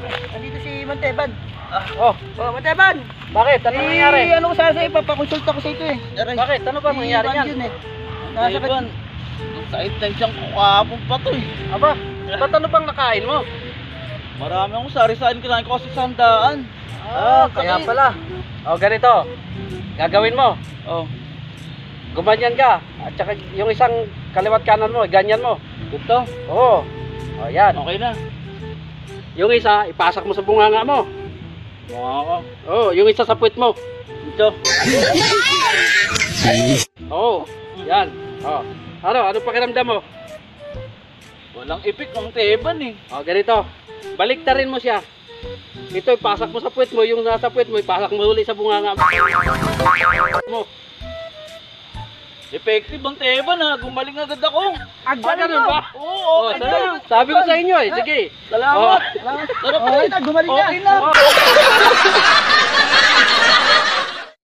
Andito si Monteban. Oh, Monteban! bakit? Ano nangyari? Ano ko sana sa'yo, papakonsulta ko sa ito eh. Bakit? Ano ba nangyari niyan? Yun eh. Nasakit. Sakit lang siyang kahapon pa to eh. Aba, ba't ano bang nakain mo? Marami akong sari-sarin kinain ko kasi sandaan. Kaya pala. O, ganito. Gagawin mo. Oh, Gumanyan ka. At saka yung isang kaliwat kanan mo, ganyan mo. ito. Oo. O, yan. Okay na. Yung isa, ipasak mo sa bunganga mo. Mga ako. Oo, yung isa sa puwit mo. Ito. Oo, yan. O, ano pakiramdam mo? Walang ipik ng teban eh. O, ganito. Baliktarin mo siya. Ito, ipasak mo sa puwit mo. Yung nasa puwit mo, ipasak mo ulit sa bunganga mo. Effective ang teban ha. Gumaling agad ako. Ganun ba? Oo, okay na. Sabi ko sa inyo eh. Sige. Salamat. Oh. Sarap Okay na, gumaling na. Okay na.